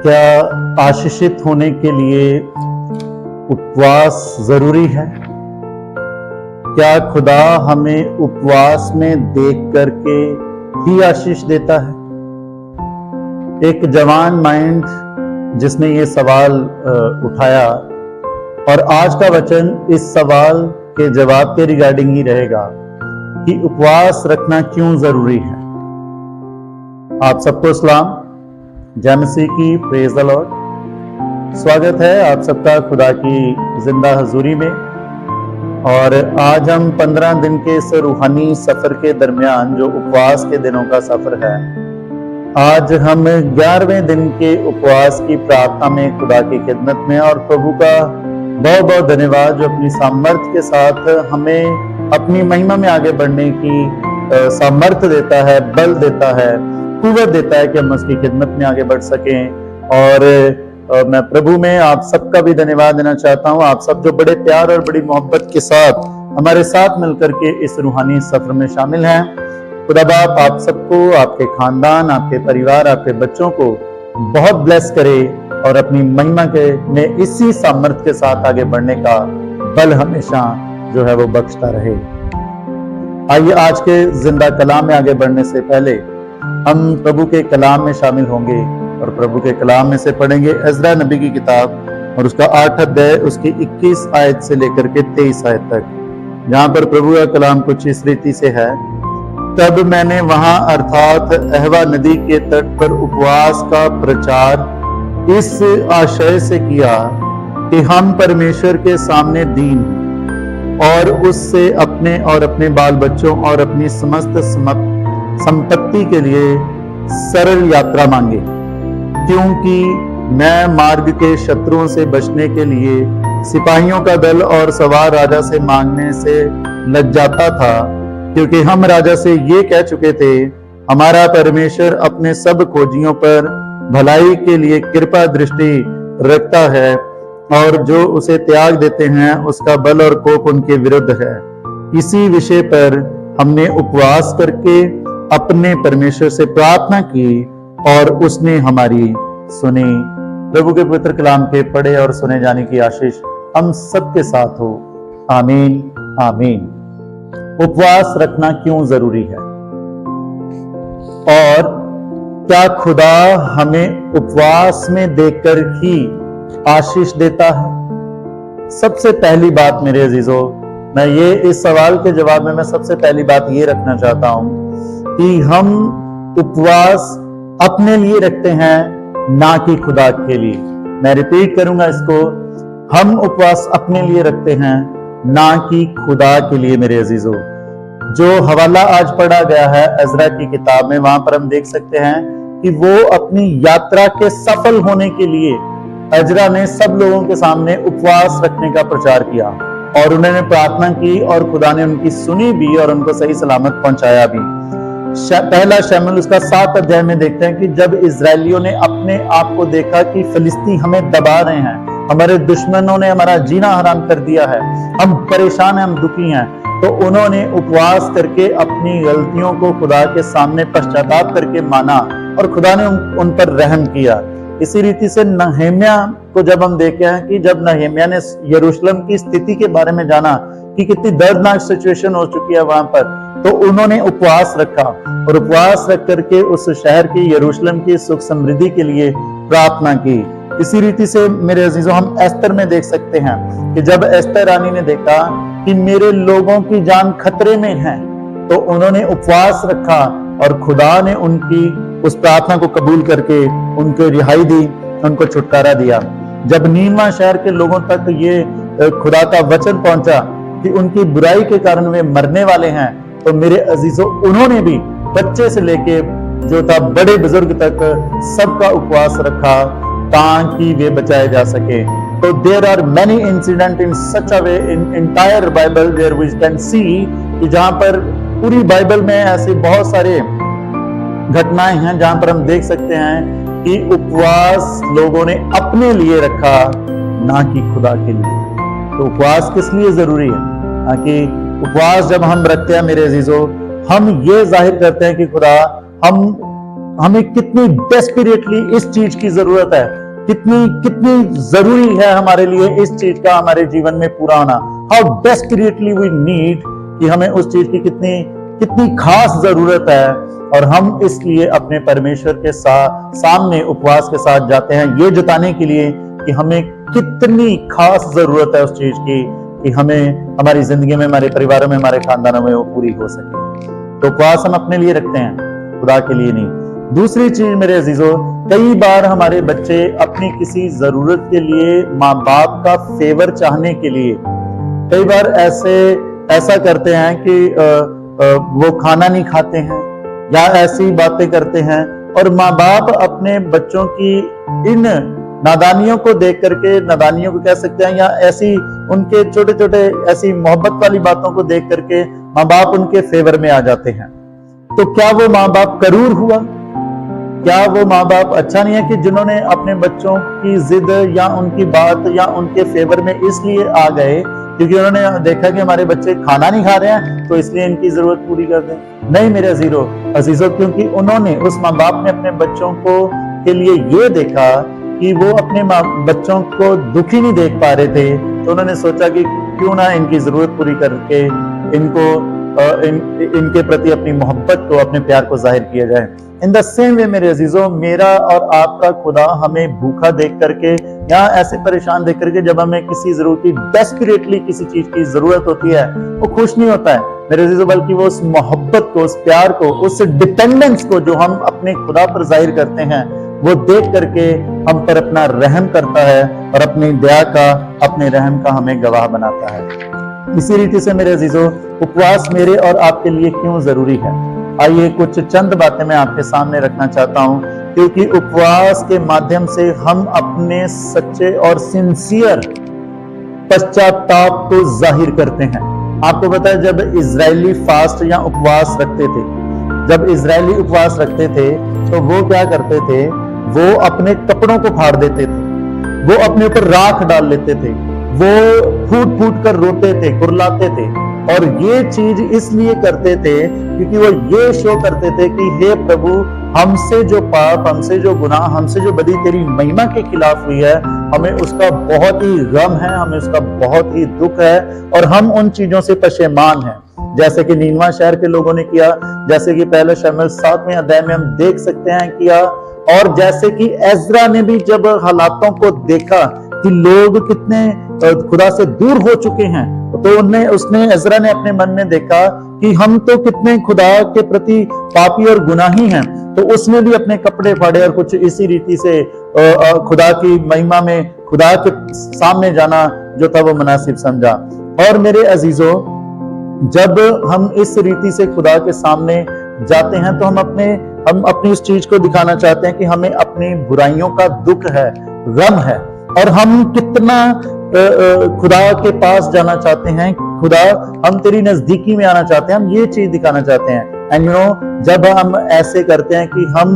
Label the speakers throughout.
Speaker 1: क्या आशीषित होने के लिए उपवास जरूरी है? क्या खुदा हमें उपवास में देख करके ही आशीष देता है? एक जवान माइंड जिसने ये सवाल उठाया, और आज का वचन इस सवाल के जवाब के रिगार्डिंग ही रहेगा कि उपवास रखना क्यों जरूरी है। आप सबको सलाम, जय मसीह की, प्रेज द लॉर्ड। स्वागत है आप सबका खुदा की जिंदा हजूरी में। और आज हम 15 दिन के इस रूहानी सफर के दरमियान, जो उपवास के दिनों का सफर है, आज हम 11वें दिन के उपवास की प्रार्थना में खुदा की खिदमत में, और प्रभु का बहुत बहुत धन्यवाद जो अपनी सामर्थ्य के साथ हमें अपनी महिमा में आगे बढ़ने की सामर्थ्य देता है, बल देता है, कुव्वत देता है कि हम उसकी खिदमत में आगे बढ़ सकें। और मैं प्रभु में आप सबका भी धन्यवाद देना चाहता हूं, आप सब जो बड़े प्यार और बड़ी मोहब्बत के साथ हमारे साथ मिलकर के इस रूहानी सफर में शामिल हैं। खुदा बाप आप सबको, आपके खानदान, आपके परिवार, आपके बच्चों को बहुत ब्लेस करे और अपनी महिमा के में इसी सामर्थ्य के साथ आगे बढ़ने का बल हमेशा जो है वो बख्शता रहे। आइए आज के जिंदा कलाम में आगे बढ़ने से पहले हम प्रभु के कलाम में शामिल होंगे और प्रभु के कलाम में से पढ़ेंगे एजरा नबी की किताब और उसका 8 अध्याय, उसकी 21 आयत से लेकर के 23 आयत तक, जहां पर प्रभु का कलाम कुछ इस रीति से है। तब मैंने वहां अर्थात अहवा नदी के तट पर उपवास का प्रचार इस आशय से किया कि हम परमेश्वर के सामने दीन और उससे अपने और अपने बाल बच्चों और अपनी समस्त संपत्ति के लिए सरल यात्रा मांगे, क्योंकि मैं मार्ग के शत्रुओं से बचने के लिए सिपाहियों का दल और सवार राजा से मांगने से लग जाता था, क्योंकि हम राजा से ये कह चुके थे, हमारा परमेश्वर अपने सब खोजियों पर भलाई के लिए कृपा दृष्टि रखता है और जो उसे त्याग देते हैं उसका बल और कोप उनके विरुद्ध है। इसी विषय पर हमने उपवास करके अपने परमेश्वर से प्रार्थना की और उसने हमारी सुनी। प्रभु के पवित्र कलाम के पढ़े और सुने जाने की आशीष हम सबके साथ हो। आमीन आमीन। उपवास रखना क्यों जरूरी है और क्या खुदा हमें उपवास में देखकर ही आशीष देता है? सबसे पहली बात मेरे अजीजों, मैं ये इस सवाल के जवाब में मैं सबसे पहली बात ये रखना चाहता हूं कि हम उपवास अपने लिए रखते हैं, ना कि खुदा के लिए। मैं रिपीट करूंगा इसको, हम उपवास अपने लिए रखते हैं, ना कि खुदा के लिए। मेरे अजीजों, जो हवाला आज पढ़ा गया है एजरा की किताब में, वहां पर हम देख सकते हैं कि वो अपनी यात्रा के सफल होने के लिए एजरा ने सब लोगों के सामने उपवास रखने का प्रचार किया और उन्होंने प्रार्थना की और खुदा ने उनकी सुनी भी और उनको सही सलामत पहुंचाया भी। पहला शमूएल उसका 7 अध्याय में देखते हैं कि जब इजरायलियों ने अपने आप को देखा कि फिलिस्ती हमें दबा रहे हैं, हमारे दुश्मनों ने हमारा जीना हराम कर दिया है, हम परेशान हैं, हम दुखी हैं, तो उन्होंने उपवास करके अपनी गलतियों को खुदा के सामने पश्चाताप करके माना और खुदा ने उन पर रहम किया। इसी रीति से नहम्याह को जब हम देखे हैं कि जब नहम्याह ने यरूशलेम की स्थिति के बारे में जाना कि कितनी दर्दनाक सिचुएशन हो चुकी है वहां पर, तो उन्होंने उपवास रखा और उपवास रख करके उस शहर की, यरूशलेम की सुख समृद्धि के लिए प्रार्थना की। इसी रीति से मेरे अजीजों, हम एस्तर में देख सकते हैं कि जब एस्तर रानी ने देखा कि मेरे लोगों की जान खतरे में है, तो उन्होंने उपवास रखा और खुदा ने उनकी उस प्रार्थना को कबूल करके उनको रिहाई दी, उनको छुटकारा दिया। जब नीनवा शहर के लोगों तक ये खुदा का वचन पहुंचा कि उनकी बुराई के कारण वे मरने वाले हैं, तो मेरे अजीजों, उन्होंने भी बच्चे से लेके जो था बड़े बुजुर्ग तक सबका उपवास रखा ताकि वे बचाए जा सके। तो there are many incident in such a way in entire Bible where we can see कि जहां पर पूरी बाइबल में ऐसे बहुत सारे घटनाएं हैं जहां पर हम देख सकते हैं कि उपवास लोगों ने अपने लिए रखा, ना कि खुदा के लिए। तो उपवास किस लिए जरूरी है? कि उपवास जब हम रखते हैं मेरे अजीजों, हम ये जाहिर करते हैं कि खुदा हम हमें कितनी डेस्परेटली इस चीज की जरूरत है, कितनी जरूरी है हमारे लिए इस चीज का हमारे जीवन में पूरा होना। हाउ डेस्परेटली वी नीड, कि हमें उस चीज की कितनी खास जरूरत है, और हम इसलिए अपने परमेश्वर के सामने उपवास के साथ जाते हैं, ये जताने के लिए कि हमें कितनी खास जरूरत है उस चीज की, कि हमें हमारी जिंदगी में, हमारे परिवारों में, हमारे खानदानों में वो पूरी हो सके। तो उपवास हम अपने लिए रखते हैं, खुदा के लिए नहीं। दूसरी चीज मेरे अजीजों, कई बार हमारे बच्चे अपनी किसी जरूरत के लिए माँ बाप का फेवर चाहने के लिए कई बार ऐसा करते हैं कि वो खाना नहीं खाते हैं या ऐसी बातें करते हैं, और माँ बाप अपने बच्चों की इन नादानियों को देख करके, नादानियों को कह सकते हैं, या ऐसी उनके छोटे छोटे ऐसी मोहब्बत वाली बातों को देख करके माँ बाप उनके फेवर में आ जाते हैं। तो क्या वो माँ बाप करूर हुआ? क्या वो माँ बाप अच्छा नहीं है कि जिन्होंने अपने बच्चों की जिद या उनकी बात या उनके फेवर में इसलिए आ गए क्योंकि उन्होंने देखा कि हमारे बच्चे खाना नहीं खा रहे हैं, तो इसलिए इनकी जरूरत पूरी कर दें? नहीं मेरे अजीजों, क्योंकि उन्होंने, उस माँ बाप ने अपने बच्चों को के लिए ये देखा कि वो अपने बच्चों को दुखी नहीं देख पा रहे थे, तो उन्होंने सोचा कि क्यों ना इनकी जरूरत पूरी करके इनके प्रति अपनी मोहब्बत को, अपने प्यार को जाहिर किया जाए। इन द सेम वे मेरे अजीजों, मेरा और आपका खुदा हमें भूखा देख करके या ऐसे परेशान देख करके, जब हमें किसी जरूरत की, डेस्परेटली किसी चीज की जरूरत होती है, वो खुश नहीं होता है मेरे अजीजों, बल्कि वो उस मोहब्बत को, उस प्यार को, उस डिपेंडेंस को जो हम अपने खुदा पर जाहिर करते हैं, वो देख करके हम पर अपना रहम करता है और अपनी दया का, अपने रहम का हमें गवाह बनाता है। इसी रीति से मेरे अजीजों, उपवास मेरे और आपके लिए क्यों जरूरी है? आइए कुछ चंद बातें मैं आपके सामने रखना चाहता हूं, क्योंकि उपवास के माध्यम से हम अपने सच्चे और सिंसियर पश्चाताप को जाहिर करते हैं। आपको पता है, जब इजरायली फास्ट या उपवास रखते थे, जब इजरायली उपवास रखते थे, तो वो क्या करते थे? वो अपने कपड़ों को फाड़ देते थे, वो अपने ऊपर राख डाल लेते थे, वो फूट फूट कर रोते थे, कुरलाते थे, और ये चीज इसलिए करते थे क्योंकि वो ये शो करते थे कि हे प्रभु, हमसे जो पाप, हमसे जो गुनाह, हमसे जो बदी तेरी महिमा के खिलाफ हुई है, हमें उसका बहुत ही गम है, हमें उसका बहुत ही दुख है, और हम उन चीजों से पशेमान हैं, जैसे कि नीनवा शहर के लोगों ने किया, जैसे कि पहले शमूएल 7वें अध्याय में हम देख सकते हैं किया, और जैसे कि एजरा ने भी जब हालातों को देखा कि लोग कितने खुदा से दूर हो चुके हैं, तो उसने एजरा ने अपने मन में देखा कि हम तो कितने खुदा के प्रति पापी और गुनाही हैं, तो उसने भी अपने कपड़े फाड़े और कुछ इसी रीति से खुदा की महिमा में, खुदा के सामने जाना जो था वो मुनासिब समझा। और मेरे अजीजों, जब हम इस रीति से खुदा के सामने जाते हैं, तो हम अपनी उस चीज को दिखाना चाहते हैं कि हमें अपनी बुराइयों का दुख है, गम है, और हम कितना खुदा के पास जाना चाहते हैं, खुदा हम तेरी नजदीकी में आना चाहते हैं, हम ये चीज दिखाना चाहते हैं। एंड यू नो, जब हम ऐसे करते हैं कि हम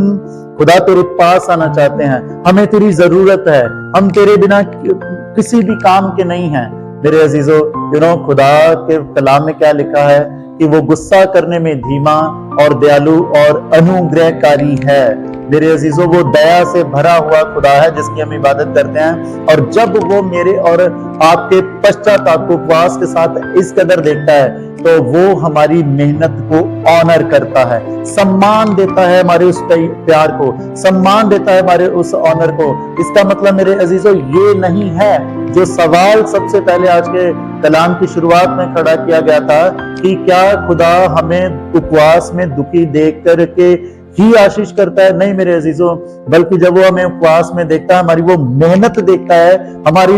Speaker 1: खुदा तेरे पास आना चाहते हैं, हमें तेरी जरूरत है, हम तेरे बिना किसी भी काम के नहीं हैं, मेरे अजीजों, यू नो, खुदा के कलाम में क्या लिखा है कि वो गुस्सा करने में धीमा और दयालु और अनुग्रहकारी है। मेरे अजीजों, वो दया से भरा हुआ खुदा है जिसकी हम इबादत करते हैं, और जब वो मेरे और आपके पश्चाताप को उपवास के साथ इस कदर देखता है, तो वो हमारी मेहनत को ऑनर करता है, सम्मान देता है, हमारे उस प्यार को सम्मान देता है, हमारे उस ऑनर को। इसका मतलब मेरे अजीजों ये नहीं है जो सवाल सबसे पहले आज के कलाम की शुरुआत में खड़ा किया गया था कि क्या खुदा हमें उपवास में दुखी देख करके ही आशीष करता है? नहीं मेरे अजीजों, बल्कि जब वो हमें उपवास में देखता है, हमारी वो मेहनत देखता है, हमारी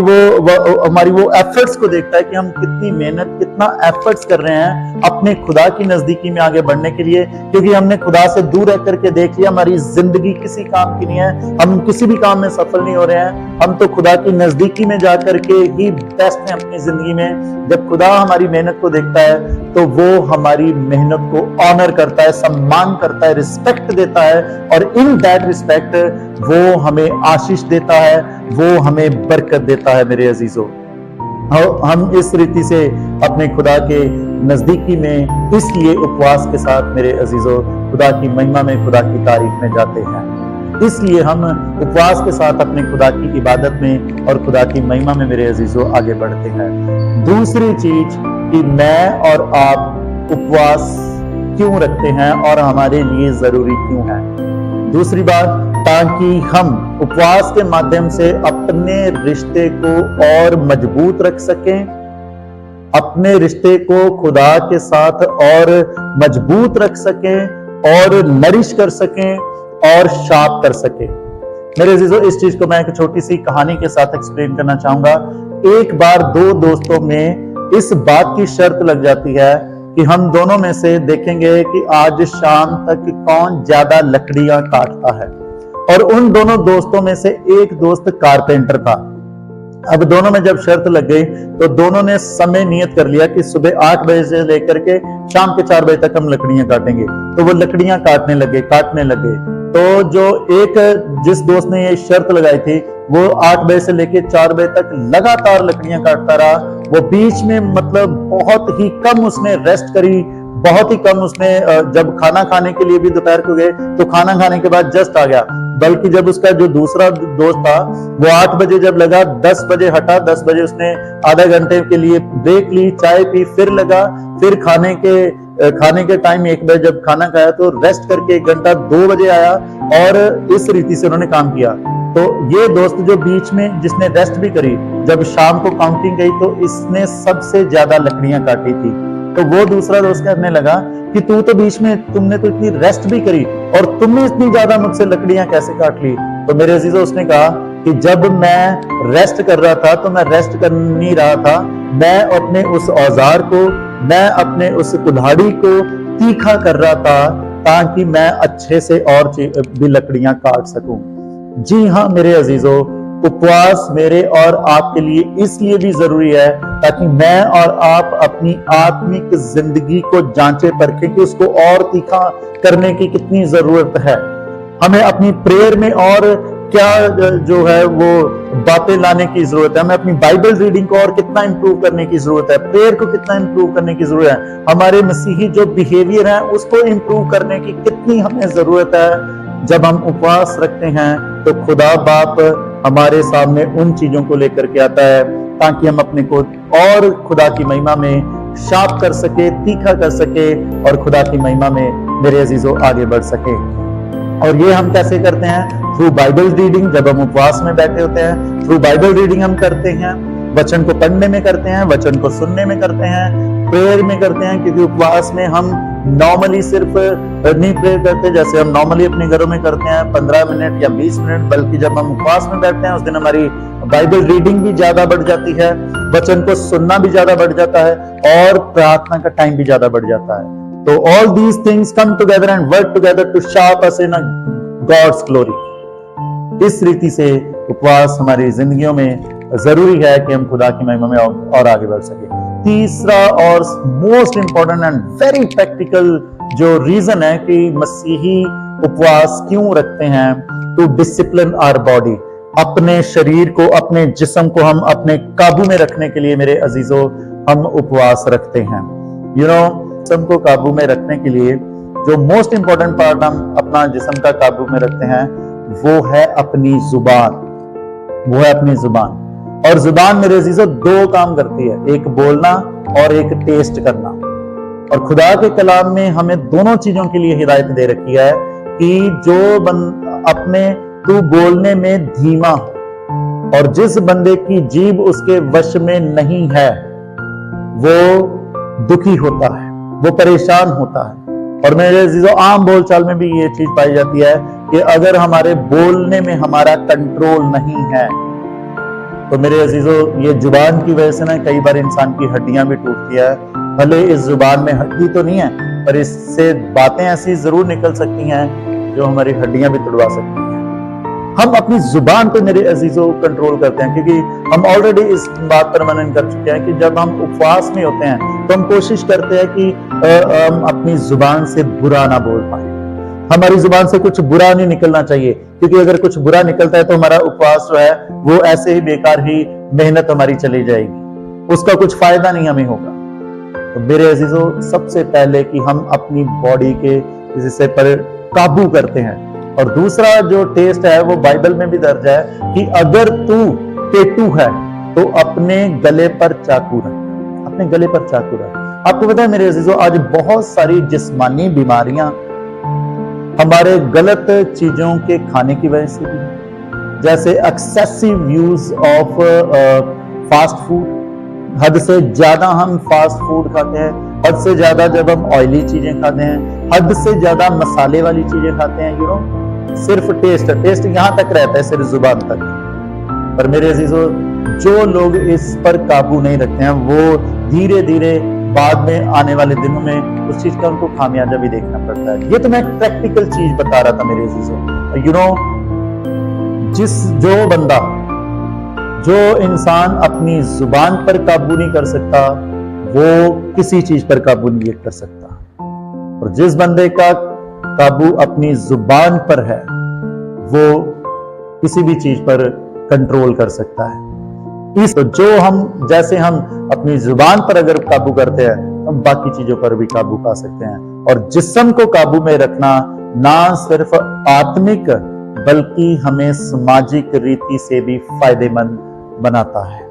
Speaker 1: वो एफर्ट्स को देखता है कि हम कितनी मेहनत, कितना एफर्ट्स कर रहे हैं अपने खुदा की नजदीकी में आगे बढ़ने के लिए, क्योंकि हमने खुदा से दूर रह करके देख लिया हमारी जिंदगी किसी काम की नहीं है, हम किसी भी काम में सफल नहीं हो रहे हैं, हम तो खुदा की नजदीकी में जाकर के ही बेस्ट हैं अपनी जिंदगी में। जब खुदा हमारी मेहनत को देखता है, तो वो हमारी मेहनत को ऑनर करता है, सम्मान करता है, रिस्पेक्ट देता है, और इन दैट रिस्पेक्ट वो हमें आशीष देता है, वो हमें बरकत देता है। मेरे अजीजों, हम इस रीति से अपने खुदा के नजदीकी में इसलिए उपवास के साथ मेरे अजीजों खुदा की महिमा में, खुदा की तारीफ में जाते हैं। इसलिए हम उपवास के साथ अपने खुदा की इबादत में और खुदा की महिमा में मेरे अजीजों आगे बढ़ते हैं। दूसरी चीज कि मैं और आप उपवास क्यों रखते हैं और हमारे लिए जरूरी क्यों है। दूसरी बात, ताकि हम उपवास के माध्यम से अपने रिश्ते को और मजबूत रख सकें, अपने रिश्ते को खुदा के साथ और मजबूत रख सकें और नरिश कर सकें और शार्प कर सकें। मेरे अजीजों, इस चीज को मैं एक छोटी सी कहानी के साथ एक्सप्लेन करना चाहूंगा। एक बार दो दोस्तों में इस बात की शर्त लग जाती है कि हम दोनों में से देखेंगे कि आज शाम तक कौन ज्यादा लकड़ियां काटता है। और उन दोनों दोस्तों में से एक दोस्त कारपेंटर था। अब दोनों में जब शर्त लग गई तो दोनों ने समय नियत कर लिया कि सुबह 8 बजे से लेकर के शाम के 4 बजे तक हम लकड़ियां काटेंगे। तो वो लकड़ियां काटने लगे। तो जो एक जिस दोस्त ने ये शर्त लगाई थी वो 8 बजे से लेकर 4 बजे तक लगातार लकड़ियां काटता रहा। वो बीच में मतलब बहुत ही कम उसने रेस्ट करी, बहुत ही कम उसने जब खाना खाने के लिए भी दोपहर को गए तो खाना खाने के बाद जस्ट आ गया। बल्कि जब उसका जो दूसरा दोस्त था वो 8 बजे जब लगा 10 बजे हटा, 10 बजे उसने आधा घंटे के लिए ब्रेक ली, चाय पी, फिर लगा, फिर खाने के टाइम 1 बजे जब खाना खाया तो रेस्ट करके 1 घंटा 2 बजे आया और इस रीति से उन्होंने काम किया। तो ये दोस्त जो बीच में जिसने रेस्ट भी करी, जब शाम को काउंटिंग गई तो इसने सबसे ज्यादा लकड़ियां काटी थी। तो वो दूसरा दोस्त कहने लगा कि तू तो बीच में तुमने तो इतनी रेस्ट भी करी और तुमने इतनी ज्यादा मुझसे लकड़ियां कैसे काट ली। तो मेरे अजीजों, उसने कहा कि जब मैं रेस्ट कर रहा था तो मैं रेस्ट कर नहीं रहा था, मैं अपने उस औजार को, मैं अपने उस कुल्हाड़ी को तीखा कर रहा था ताकि मैं अच्छे से और भी लकड़ियां काट सकूं। जी हाँ मेरे अजीजों, उपवास मेरे और आपके लिए इसलिए भी जरूरी है ताकि मैं और आप अपनी आत्मिक जिंदगी को जांचे परखें कि उसको और तीखा करने की कितनी जरूरत है। हमें अपनी प्रेयर में और क्या जो है वो बातें लाने की जरूरत है, हमें अपनी बाइबल रीडिंग को और कितना इंप्रूव करने की जरूरत है, प्रेयर को कितना इंप्रूव करने की जरूरत है, हमारे मसीही जो बिहेवियर है उसको इंप्रूव करने की कितनी हमें जरूरत है। जब हम उपवास रखते हैं तो खुदा बाप हमारे सामने उन चीजों को लेकर के आता है ताकि हम अपने को और खुदा की महिमा में शार्प कर सके, तीखा कर सके और खुदा की महिमा में मेरे अजीजों आगे बढ़ सके। और ये हम कैसे करते हैं? Through Bible reading. जब हम उपवास में बैठे होते हैं थ्रू बाइबल रीडिंग हम करते हैं, वचन को पढ़ने में करते हैं, वचन को सुनने में करते हैं, प्रेयर में करते हैं। क्योंकि उपवास में हम नॉर्मली सिर्फ नहीं प्रेयर करते जैसे हम नॉर्मली अपने घरों में करते हैं 15 मिनट या 20 मिनट, बल्कि जब हम उपवास में बैठते हैं उस दिन हमारी बाइबल रीडिंग भी ज्यादा बढ़ जाती है, वचन को सुनना भी ज्यादा बढ़ जाता है और प्रार्थना का टाइम भी ज्यादा बढ़ जाता है। तो all these things come together and work together to sharp us in God's glory. इस रीति से उपवास हमारी जिंदगियों में जरूरी है कि हम खुदा की महिमा में और आगे बढ़ सके। तीसरा और most important and very practical जो रीजन है कि मसीही उपवास क्यों रखते हैं, टू डिसिप्लिन आवर बॉडी। अपने शरीर को, अपने जिस्म को हम अपने काबू में रखने के लिए मेरे अजीजों हम उपवास रखते हैं। यू नो, जिस्म को काबू में रखने के लिए जो मोस्ट इंपॉर्टेंट पार्ट हम अपना जिस्म का काबू में रखते हैं वो है अपनी जुबान, वो है अपनी जुबान। और जुबान मेरे अजीजों 2 काम करती है, एक बोलना और एक टेस्ट करना। और खुदा के कलाम में हमें दोनों चीजों के लिए हिदायत दे रखी है कि जो अपने तू बोलने में धीमा हो और जिस बंदे की जीभ उसके वश में नहीं है वो दुखी होता है, वो परेशान होता है। और मेरे अजीजों आम बोलचाल में भी ये चीज पाई जाती है कि अगर हमारे बोलने में हमारा कंट्रोल नहीं है तो मेरे अजीजों ये जुबान की वजह से ना कई बार इंसान की हड्डियां भी टूटती है। भले इस जुबान में हड्डी तो नहीं है पर इससे बातें ऐसी जरूर निकल सकती हैं जो हमारी हड्डियां भी तुड़वा सकती हैं। हम अपनी जुबान पे मेरे अजीजों कंट्रोल करते हैं क्योंकि हम ऑलरेडी इस बात पर मनन कर चुके हैं कि जब हम उपवास में होते हैं तो हम कोशिश करते हैं कि हम अपनी जुबान से बुरा ना बोल पाए, हमारी जुबान से कुछ बुरा नहीं निकलना चाहिए। क्योंकि अगर कुछ बुरा निकलता है तो हमारा उपवास जो है वो ऐसे ही बेकार ही मेहनत हमारी चली जाएगी। उसका कुछ फायदा नहीं हमें होगा। तो मेरे अजीजों, सबसे पहले कि हम अपनी बॉडी के जिसे पर काबू करते हैं, और दूसरा जो टेस्ट है वो बाइबल में भी दर्ज है कि अगर तू पेटू है तो अपने गले पर चाकू रख, अपने गले पर चाकू रख। आपको पता है मेरे अजीजों, आज बहुत सारी जिस्मानी बीमारियां हमारे गलत चीजों के खाने की वजह से भी, जैसे excessive use of fast food. हद से ज्यादा हम फास्ट फूड खाते हैं, हद से ज्यादा जब हम ऑयली चीजें खाते हैं, हद से ज्यादा मसाले वाली चीजें खाते हैं, सिर्फ टेस्ट यहां तक रहता है, सिर्फ जुबान तक। पर मेरे अजीजों, जो लोग इस पर काबू नहीं रखते हैं, वो धीरे धीरे बाद में आने वाले दिनों में उस चीज का उनको खामियाजा भी देखना पड़ता है। ये तो मैं प्रैक्टिकल चीज बता रहा था मेरे अजीजों। जो इंसान अपनी जुबान पर काबू नहीं कर सकता, वो किसी चीज पर काबू नहीं कर सकता। और जिस बंदे का काबू अपनी जुबान पर है, वो किसी भी चीज पर कंट्रोल कर सकता है। तो जैसे हम अपनी जुबान पर अगर काबू करते हैं, तो हम बाकी चीजों पर भी काबू पा सकते हैं। और जिस्म को काबू में रखना ना सिर्फ आत्मिक बल्कि हमें सामाजिक रीति से भी फायदेमंद बनाता है।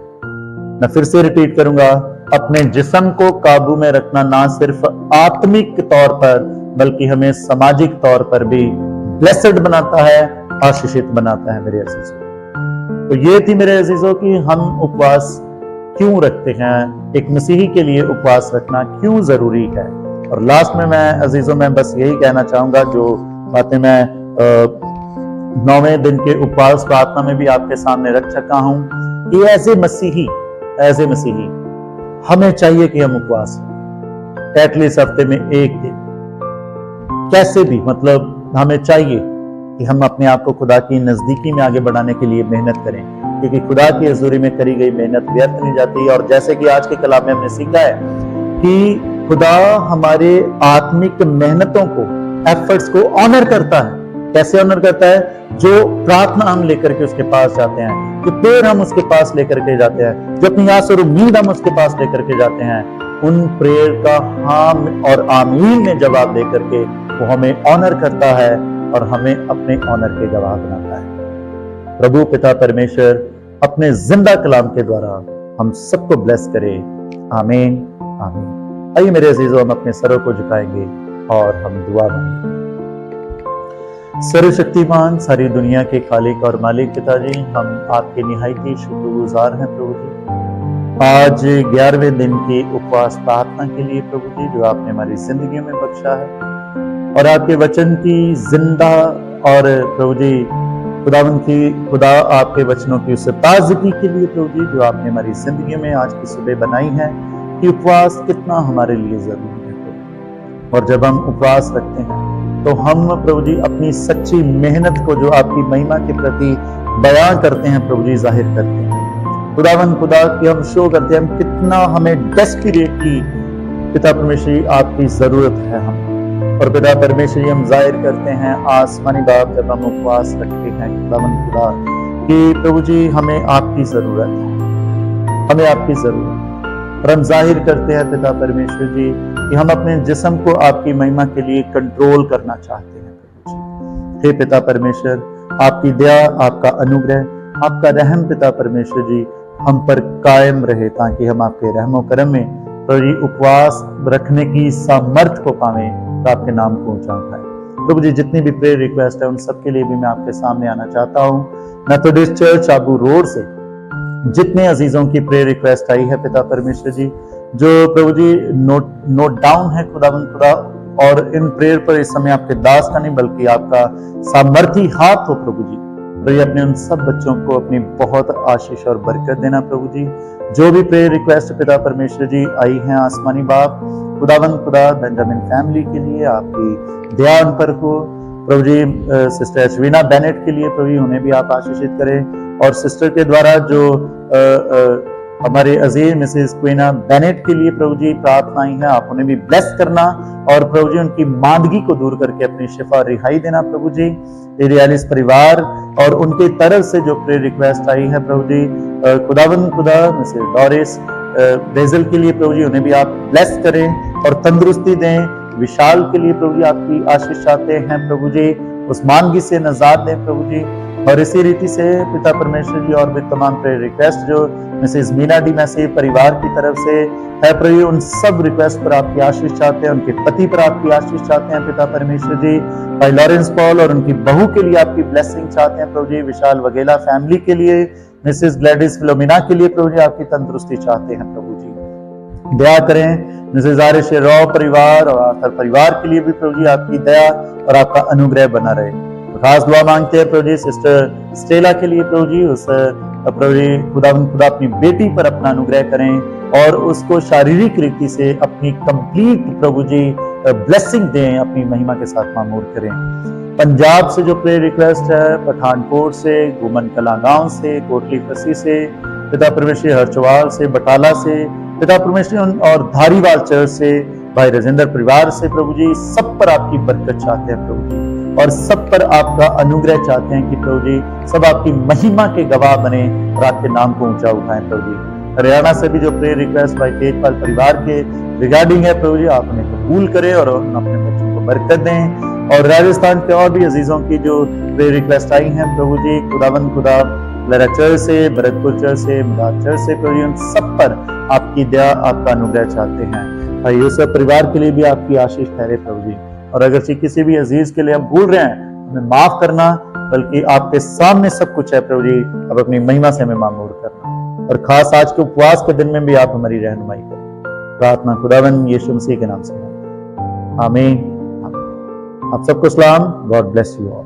Speaker 1: मैं फिर से रिपीट करूंगा, अपने जिस्म को काबू में रखना ना सिर्फ आत्मिक तौर पर बल्कि हमें सामाजिक तौर पर भी ब्लेस्ड बनाता है, आशीषित बनाता है मेरे अजीजों। तो ये थी मेरे अजीजों कि हम उपवास क्यों रखते हैं, एक मसीही के लिए उपवास रखना क्यों जरूरी है। और लास्ट में मैं अजीजों में बस यही कहना चाहूंगा, जो बातें मैं 9वें दिन के उपवास प्रार्थना में भी आपके सामने रख चुका हूं, कि ऐसे मसीही हमें चाहिए कि हम उपवास एटलीस्ट हफ्ते में एक दिन, कैसे भी, मतलब हमें चाहिए कि हम अपने आप को खुदा की नजदीकी में आगे बढ़ाने के लिए मेहनत करें, क्योंकि खुदा की हजूरी में करी गई मेहनत व्यर्थ नहीं जाती। और जैसे कि आज के कलाम में हमने सीखा है कि खुदा हमारे आत्मिक मेहनतों को, एफर्ट्स को ऑनर करता है। कैसे ऑनर करता है? जो प्रार्थना हम लेकर के उसके पास जाते हैं, जो प्रेयर हम उसके पास लेकर के जाते हैं, जो अपनी आस और उम्मीद हम उसके पास लेकर के जाते हैं, उन प्रेयर का हाम और आमीन में जवाब देकर के वो हमें ऑनर करता है और हमें अपने ऑनर के गवाह बनाता है। प्रभु पिता परमेश्वर अपने जिंदा कलाम के द्वारा हम सबको ब्लेस करे। आमीन आमीन। आइए मेरे अजीजों, हम अपने सरों को झुकाएंगे और हम दुआ मांगेंगे। सर्वशक्तिमान सारी दुनिया के खालिक और मालिक पिताजी, हम आपके निहायती शुक्रगुजार हैं प्रभु जी, आज 11वें दिन की उपवास प्रार्थना के लिए प्रभु जी, जो आपने हमारी जिंदगी में बख्शा है, और आपके वचन की जिंदा और प्रभु जी खुदा आपके वचनों की उस ताजगी के लिए प्रभु जी, जो आपने हमारी जिंदगी में आज की सुबह बनाई है, कि उपवास कितना हमारे लिए जरूरी है। और जब हम उपवास रखते हैं तो हम प्रभु जी अपनी सच्ची मेहनत को, जो आपकी महिमा के प्रति बयां करते हैं प्रभु जी, जाहिर करते हैं। खुदा की हम शो करते हैं हम कितना हमें डेस्परेटली पिता परमेश्वर आपकी जरूरत है हम। और पिता परमेश्वर हम जाहिर करते हैं आसमानी बाप, जब हम उपवास रखते हैं खुदा कि प्रभु जी हमें आपकी जरूरत है, हमें आपकी जरूरत है। और हम जाहिर करते हैं पिता परमेश्वर जी कि हम अपने जिस्म को आपकी महिमा के लिए कंट्रोल करना चाहते हैं। हे पिता परमेश्वर, आपकी दया, आपका अनुग्रह, आपका रहम पिता परमेश्वर जी हम पर कायम रहे, ताकि हम आपके रहमो करम में प्रभु जी उपवास रखने की सामर्थ को पावे, तो आपके नाम को ऊंचा उठाए। प्रभु जी जितनी भी प्रेयर रिक्वेस्ट है उन सबके लिए भी मैं आपके सामने आना चाहता हूँ। मेथोडिस्ट चर्च आबू रोड से जितने अजीजों की प्रेयर रिक्वेस्ट आई है पिता परमेश्वर जी, जो प्रभु जी नोट डाउन है खुदा, और इन प्रेयर पर इस समय आपके दास का नहीं बल्कि आपका सामर्थी हाथ हो प्रभु जी। प्रभु अपने उन सब बच्चों को अपनी बहुत आशीष और बरकत देना प्रभु जी। जो भी प्रेयर रिक्वेस्ट पिता परमेश्वर जी आई हैं आसमानी बाप, खुदा बेंजामिन फैमिली के लिए आपकी दया उन पर हो प्रभु जी। सिस्टर एशवीना बेनेट के लिए प्रभु उन्हें भी आप आशीषित करें, और सिस्टर के द्वारा जो हमारे अजीज मिसेस क्वीना बेनेट के लिए प्रभु जी प्रार्थना आई है, आप उन्हें भी ब्लेस करना, और प्रभु जी उनकी मांदगी को दूर करके अपनी शिफा रिहाई देना प्रभु जी। रियालिस परिवार और उनके तरफ से जो प्रेयर रिक्वेस्ट आई है प्रभु जी, खुदा मिसेस डोरिस बेजल के लिए प्रभु जी उन्हें भी आप ब्लेस करें और तंदुरुस्ती दें। विशाल के लिए प्रभु जी आपकी आशीष चाहते हैं प्रभु जी, उस मांगी से नजात दें प्रभु जी। और इसी रीति से पिता परमेश्वर जी और भी तमाम प्रेयर रिक्वेस्ट जो मिसेज मीना डी मैसी परिवार की तरफ से है प्रभु जी, उन सब रिक्वेस्ट पर आपकी आशीष चाहते हैं, उनके पति पर आपकी आशीष चाहते हैं पिता परमेश्वर जी। भाई लॉरेंस पॉल और उनकी बहू के लिए आपकी ब्लेसिंग चाहते हैं प्रभु जी। विशाल वगेला फैमिली के लिए, मिसेज ग्लैडिस फिलोमिना के लिए प्रभु जी आपकी तंदुरुस्ती चाहते हैं प्रभु जी। दया करें मिसेज आरिश रॉ परिवार और आखिर परिवार के लिए भी प्रभु जी आपकी दया और आपका अनुग्रह बना रहे। तो खास दुआ मांगते हैं प्रभु जी सिस्टर स्टेला के लिए प्रभु जी, उस प्रभु जी खुदा अपनी बेटी पर अपना अनुग्रह करें और उसको शारीरिक रीति से अपनी कंप्लीट प्रभु जी ब्लेसिंग दें, अपनी महिमा के साथ मामूर करें। पंजाब से जो प्रेयर रिक्वेस्ट है, पठानकोट से, गुमन कला गांव से, कोटली फसी से, पिता परमेश्वर हरचवाल से, बटाला से, पिता परमेश्वर और धारीवाल चर्च से, भाई राजेंद्र परिवार से प्रभु जी, सब पर आपकी बरकत चाहते हैं प्रभु जी और सब पर आपका अनुग्रह चाहते हैं कि प्रभु जी सब आपकी महिमा के गवाह बने और आपके नाम को ऊंचा उठाएं प्रभु जी। हरियाणा से भी जो प्रेयर रिक्वेस्ट भाई तेजपाल परिवार के रिगार्डिंग है प्रभु जी, आप उन्हें कबूल करें और अपने बच्चों को बरकत दें। और राजस्थान के और भी अजीजों की जो प्रेयर रिक्वेस्ट आई हैं प्रभु जी, खुदा लहरा चर्च से, भरतपुर चर्च से, मुराद चर्च से प्रभु जी, उन सब पर आपकी दया आपका अनुग्रह चाहते हैं। भाई यूसुफ परिवार के लिए भी आपकी आशीष ठहरे प्रभु जी। और अगर किसी भी अजीज के लिए हम भूल रहे हैं, हमें माफ करना, बल्कि आपके सामने सब कुछ है प्रभु जी, अब अपनी महिमा से हमें मामूर करना। और खास आज के उपवास के दिन में भी आप हमारी रहनुमाई करें। प्रार्थना खुदावन यीशु मसीह के नाम से, आमीन। आप सबको सलाम। God bless you all.